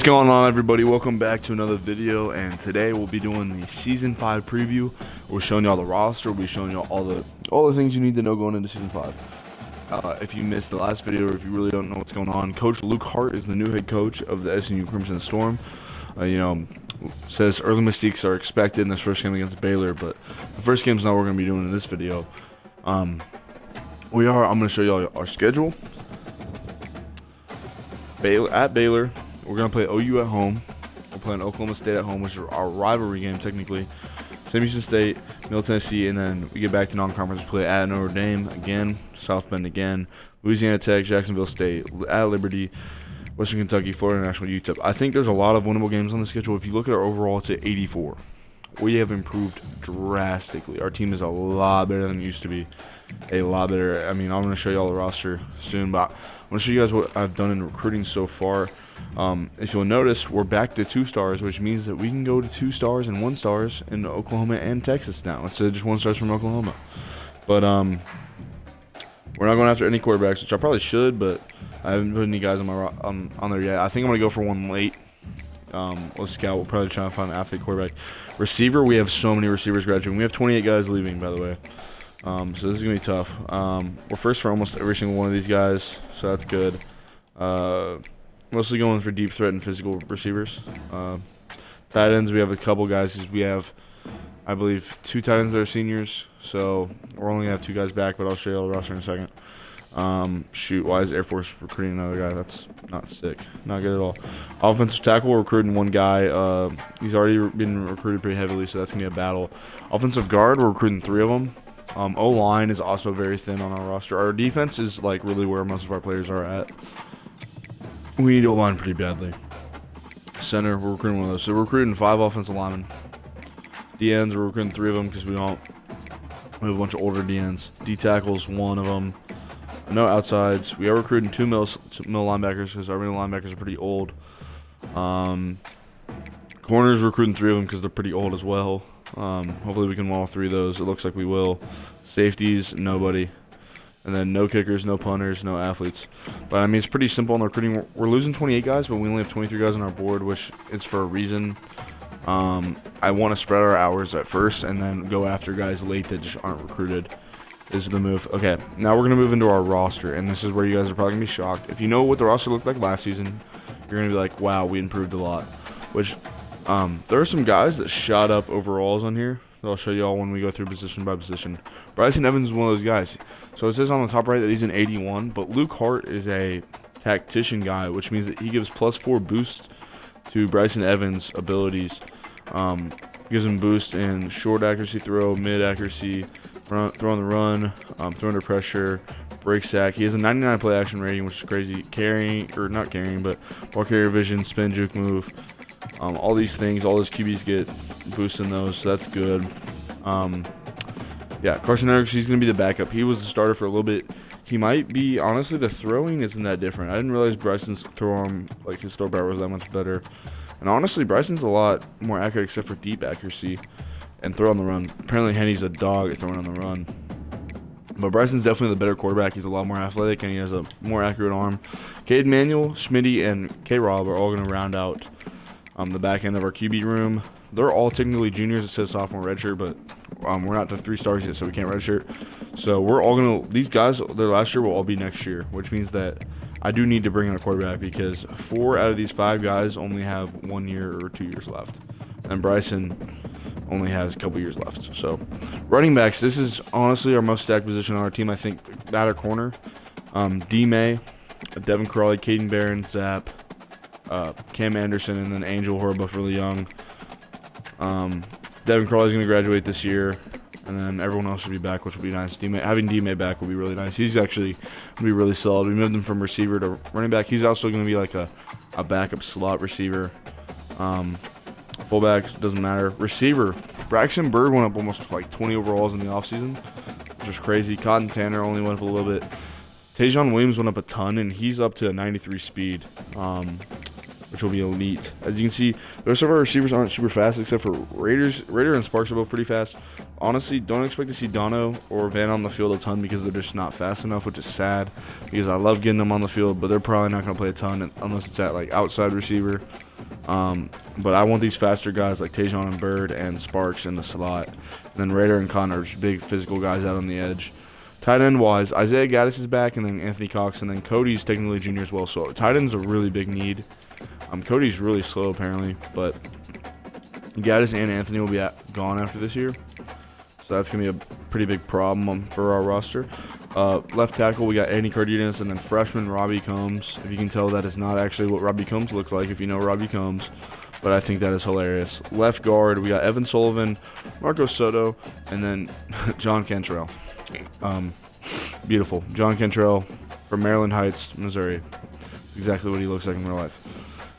going on, everybody? Welcome back to another video, and today we'll be doing the season 5 preview. We're showing y'all the roster. We'll be showing y'all all the things you need to know going into season 5. If you missed the last video, or if you really don't know what's going on, Coach Luke Hart is the new head coach of the SMU Crimson Storm. Says early mistakes are expected in this first game against Baylor, but the first game's not what we're going to be doing in this video. I'm going to show y'all our schedule. At Baylor, we're going to play OU at home. We're playing Oklahoma State at home, which is our rivalry game technically. Sam Houston State, Middle Tennessee, and then we get back to non-conference play at Notre Dame again, South Bend again, Louisiana Tech, Jacksonville State, at Liberty, Western Kentucky, Florida National, UTEP. I think there's a lot of winnable games on the schedule. If you look at our overall, it's at 84. We have improved drastically. Our team is a lot better than it used to be. A lot better. I mean, I'm going to show you all the roster soon, but I'm going to show you guys what I've done in recruiting so far. If you'll notice, we're back to 2 stars, which means that we can go to 2 stars and 1 stars in Oklahoma and Texas now, instead of just 1 stars from Oklahoma. But we're not going after any quarterbacks, which I probably should, but I haven't put any guys on on there yet. I think I'm going to go for one late. Let's scout. We'll probably try to find an athlete quarterback. Receiver, we have so many receivers graduating. We have 28 guys leaving, by the way. So this is going to be tough. We're first for almost every single one of these guys, so that's good. Mostly going for deep threat and physical receivers. Tight ends, we have a couple guys. We have, I believe, 2 tight ends that are seniors, so we're only going to have 2 guys back, but I'll show you all the roster in a second. Why is Air Force recruiting another guy? That's not sick. Not good at all. Offensive tackle, we're recruiting 1 guy. He's already been recruited pretty heavily, so that's going to be a battle. Offensive guard, we're recruiting 3 of them. O-line is also very thin on our roster. Our defense is like really where most of our players are at. We need O-line pretty badly. Center, we're recruiting 1 of those. So we're recruiting 5 offensive linemen. D-ends, we're recruiting 3 of them because we have a bunch of older D-ends. D-tackles, 1 of them. No outsides. We are recruiting 2 middle linebackers because our middle linebackers are pretty old. Corners, recruiting 3 of them because they're pretty old as well. Hopefully we can win all 3 of those. It looks like we will. Safeties, nobody. And then no kickers, no punters, no athletes. But I mean, it's pretty simple in the recruiting. We're losing 28 guys, but we only have 23 guys on our board, which is for a reason. I want to spread our hours at first and then go after guys late that just aren't recruited. Is the move. Okay, now we're going to move into our roster, and this is where you guys are probably going to be shocked. If you know what the roster looked like last season, you're going to be like, wow, we improved a lot. Which, there are some guys that shot up overalls on here that I'll show you all when we go through position by position. Bryson Evans is one of those guys. So it says on the top right that he's an 81, but Luke Hart is a tactician guy, which means that he gives +4 boost to Bryson Evans' abilities. Gives him boost in short accuracy throw, mid accuracy, throw on the run, throw under pressure, break sack. He has a 99 play action rating, which is crazy. Not carrying, but ball carrier vision, spin, juke move. All these things, all those QBs get boost in those, so that's good. Yeah, Carson Hendricks, he's going to be the backup. He was the starter for a little bit. He might be, honestly, the throwing isn't that different. I didn't realize Bryson's throw arm, like his throw power was that much better. And honestly, Bryson's a lot more accurate except for deep accuracy and throw on the run. Apparently, Henny's a dog at throwing on the run. But Bryson's definitely the better quarterback. He's a lot more athletic, and he has a more accurate arm. Cade Manuel, Schmitty, and K-Rob are all going to round out the back end of our QB room. They're all technically juniors. It says sophomore redshirt, but we're not to 3 stars yet, so we can't redshirt. So we're all going to – these guys, their last year will all be next year, which means that I do need to bring in a quarterback because 4 out of these 5 guys only have 1 year or 2 years left. And Bryson only has a couple years left. So running backs, this is honestly our most stacked position on our team. I think that or corner. D. May, Devin Crawley, Caden Barron, Zapp, Cam Anderson, and then Angel, who are both really young. Devin Crawley's going to graduate this year, and then everyone else should be back, which will be nice. Having D-May back will be really nice. He's actually going to be really solid. We moved him from receiver to running back. He's also going to be like a backup slot receiver. Fullback, doesn't matter. Receiver, Braxton Bird went up almost like 20 overalls in the offseason, which was crazy. Cotton Tanner only went up a little bit. Tajon Williams went up a ton, and he's up to a 93 speed. Which will be elite. As you can see, the rest of our receivers aren't super fast except for Raider and Sparks are both pretty fast. Honestly, don't expect to see Dono or Van on the field a ton because they're just not fast enough, which is sad because I love getting them on the field, but they're probably not going to play a ton unless it's at like outside receiver. But I want these faster guys like Tajon and Bird and Sparks in the slot. And then Raider and Connor are just big physical guys out on the edge. Tight end wise, Isaiah Gaddis is back, and then Anthony Cox, and then Cody's technically junior as well. So tight end's a really big need. Cody's really slow apparently, but Gaddis and Anthony will be gone after this year. So that's going to be a pretty big problem for our roster. Left tackle, we got Andy Cardenas, and then freshman Robbie Combs. If you can tell, that is not actually what Robbie Combs looks like if you know Robbie Combs, but I think that is hilarious. Left guard, we got Evan Sullivan, Marco Soto, and then John Cantrell. Beautiful. John Cantrell from Maryland Heights, Missouri. Exactly what he looks like in real life.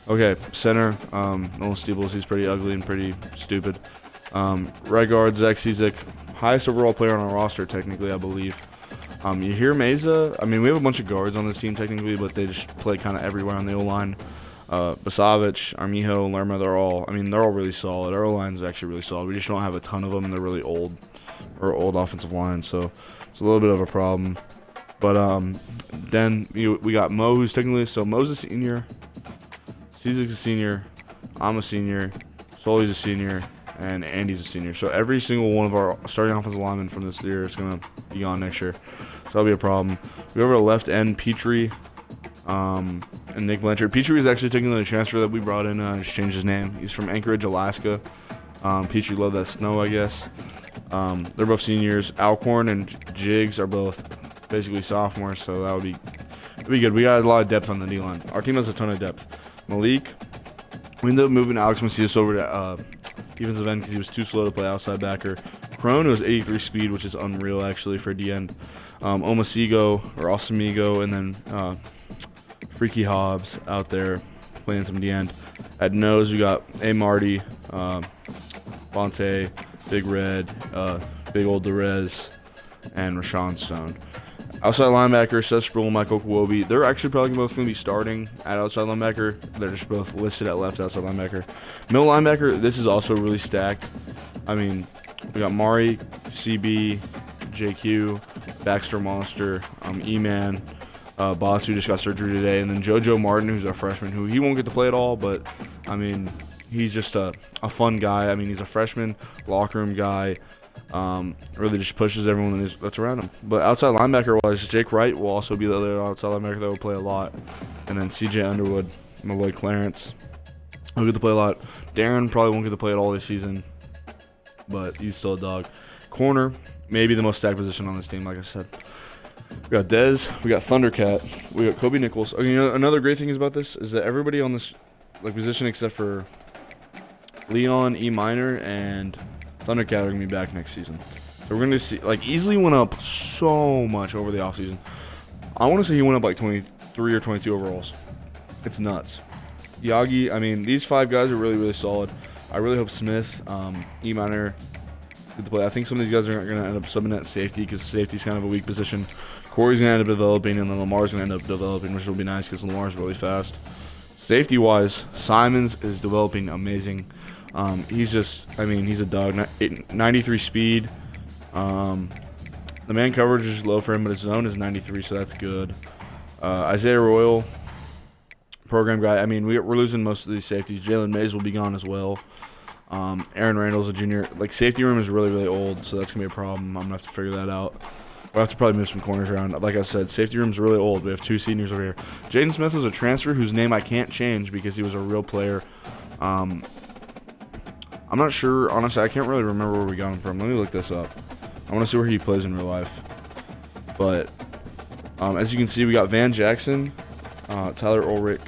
Okay, center, Nolan Steebles, he's pretty ugly and pretty stupid. Right guard, Zach Cizik, highest overall player on our roster, technically, I believe. You hear Meza, I mean, we have a bunch of guards on this team, technically, but they just play kind of everywhere on the O-line. Basavich, Armijo, Lerma, they're all really solid. Our O-line is actually really solid. We just don't have a ton of them, and they're really old, or old offensive line, so it's a little bit of a problem. But then we got Mo, who's technically, so Mo's a senior, Cizik's a senior, I'm a senior, Sully's a senior, and Andy's a senior. So every single one of our starting offensive linemen from this year is going to be gone next year. So that'll be a problem. We have our left end, Petrie, and Nick Blanchard. Petrie is actually taking the transfer that we brought in, just changed his name. He's from Anchorage, Alaska. Petrie loved that snow, I guess. They're both seniors. Alcorn and Jiggs are both basically sophomores, so that'll be good. We got a lot of depth on the D-line. Our team has a ton of depth. Malik, we ended up moving Alex Macias over to defensive end because he was too slow to play outside backer. Crone was 83 speed, which is unreal actually for D end. Osamigo, and then Freaky Hobbs out there playing some D end. At nose, we got A. Marty, Bonte, Big Red, Big Old Derez, and Rashawn Stone. Outside linebacker, Seth Sproul and Michael Kawobi. They're actually probably both going to be starting at outside linebacker. They're just both listed at left outside linebacker. Middle linebacker, this is also really stacked. I mean, we got Mari, CB, JQ, Baxter Monster, E-Man, Boss, who just got surgery today, and then JoJo Martin, who's a freshman, who he won't get to play at all, but, I mean, he's just a fun guy. I mean, he's a freshman, locker room guy. Really just pushes everyone that's around him. But outside linebacker wise, Jake Wright will also be the other outside linebacker that will play a lot. And then CJ Underwood, Malloy Clarence will get to play a lot. Darren probably won't get to play at all this season, but he's still a dog. Corner, maybe the most stacked position on this team, like I said. We got Dez, we got Thundercat, we got Kobe Nichols. Okay, another great thing about this is that everybody on this position except for Leon, E Minor, and Thundercat are going to be back next season. So we're going to see, easily went up so much over the offseason. I want to say he went up 23 or 22 overalls. It's nuts. Yagi, I mean, these 5 guys are really, really solid. I really hope Smith, E Minor, get to play. I think some of these guys are going to end up subbing at safety because safety's kind of a weak position. Corey's going to end up developing, and then Lamar's going to end up developing, which will be nice because Lamar's really fast. Safety-wise, Simons is developing amazing. He's just, I mean, he's a dog. 93 speed. The man coverage is low for him, but his zone is 93, so that's good. Isaiah Royal, program guy. I mean, we're losing most of these safeties. Jalen Mays will be gone as well. Aaron Randall's a junior. Safety room is really, really old, so that's going to be a problem. I'm going to have to figure that out. We'll have to probably move some corners around. Like I said, safety room's really old. We have 2 seniors over here. Jaden Smith was a transfer whose name I can't change because he was a real player. I'm not sure. Honestly, I can't really remember where we got him from. Let me look this up. I want to see where he plays in real life. But as you can see, we got Van Jackson, Tyler Ulrich,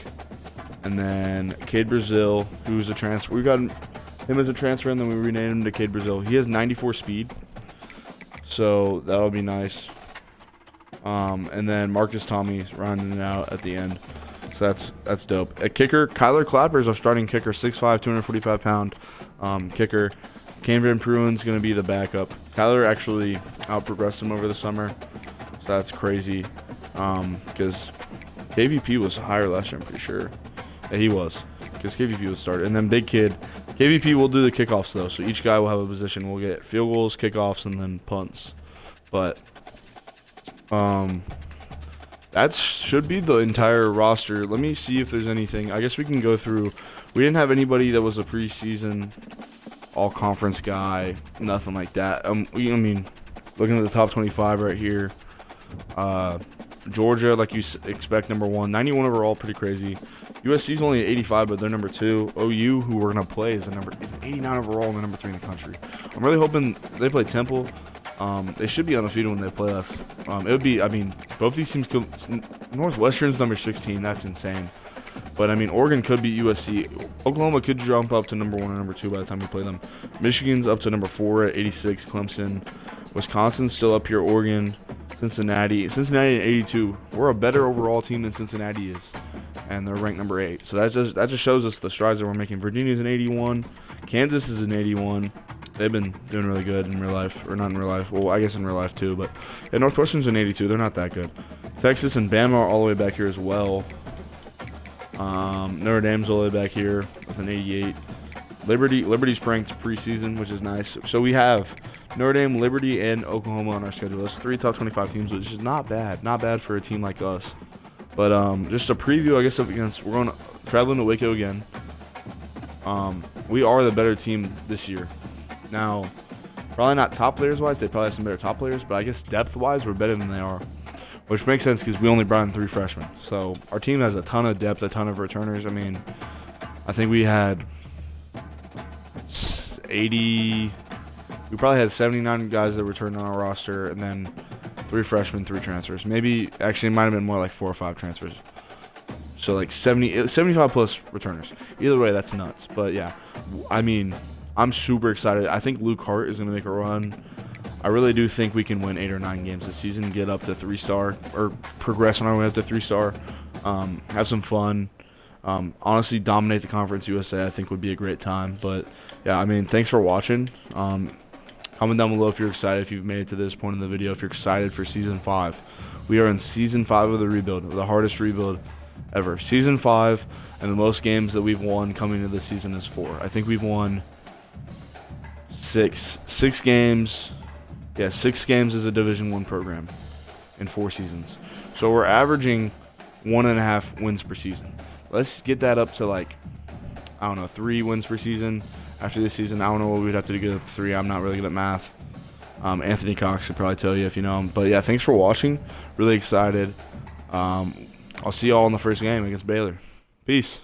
and then Cade Brazil, who's a transfer. We got him as a transfer, and then we renamed him to Cade Brazil. He has 94 speed, so that'll be nice. And then Marcus Tommy rounding it out at the end. So that's dope. At kicker, Kyler Clapper is our starting kicker, 6'5", 245-pound kicker. Kane Van Pruen's going to be the backup. Kyler actually out-progressed him over the summer, so that's crazy. Because KVP was higher last year, I'm pretty sure. Yeah, he was, because KVP was started. And then Big Kid. KVP will do the kickoffs, though, so each guy will have a position. We'll get field goals, kickoffs, and then punts. But that should be the entire roster. Let me see if there's anything. I guess we can go through We didn't have anybody that was a preseason all-conference guy, nothing like that. I mean, looking at the top 25 right here, Georgia, like you expect, number 1, 91 overall, pretty crazy. USC's only at 85, but they're number 2. OU, who we're gonna play, is an 89 overall and they're number 3 in the country. I'm really hoping they play Temple. They should be undefeated when they play us. It would be, I mean, both these teams could. Northwestern's number 16. That's insane. But I mean, Oregon could beat USC. Oklahoma could jump up to number 1 or number 2 by the time we play them. Michigan's up to number 4 at 86. Clemson, Wisconsin's still up here. Oregon, Cincinnati at 82. We're a better overall team than Cincinnati is, and they're ranked number 8. So that just shows us the strides that we're making. Virginia's an 81. Kansas is an 81. They've been doing really good in real life, or not in real life. Well, I guess in real life too. But yeah, Northwestern's an 82. They're not that good. Texas and Bama are all the way back here as well. Notre Dame's all the way back here with an 88. Liberty's ranked preseason, which is nice. So we have Notre Dame, Liberty, and Oklahoma on our schedule. That's 3 top 25 teams, which is not bad. Not bad for a team like us. But just a preview, I guess, we're going traveling to Waco again. We are the better team this year. Now, probably not top players wise. They probably have some better top players, but I guess depth wise, we're better than they are. Which makes sense because we only brought in 3 freshmen. So our team has a ton of depth, a ton of returners. I mean, I think we had 80. We probably had 79 guys that returned on our roster, and then 3 freshmen, 3 transfers. Maybe, actually, it might have been more like 4 or 5 transfers. So like 75 plus returners. Either way, that's nuts. But yeah, I mean, I'm super excited. I think Luke Hart is going to make a run. I really do think we can win 8 or 9 games this season, get up to 3-star, or progress on our way up to 3-star, have some fun. Honestly, dominate the Conference USA, I think, would be a great time. But yeah, I mean, thanks for watching. Comment down below if you're excited, if you've made it to this point in the video, if you're excited for Season 5. We are in Season 5 of the rebuild, the hardest rebuild ever. Season 5, and the most games that we've won coming into the season is 4. I think we've won 6 games. Yeah, 6 games as a Division I program in 4 seasons. So we're averaging 1.5 wins per season. Let's get that up to, like, I don't know, 3 wins per season after this season. I don't know what we'd have to do to get up to 3. I'm not really good at math. Anthony Cox could probably tell you if you know him. But yeah, thanks for watching. Really excited. I'll see y'all in the first game against Baylor. Peace.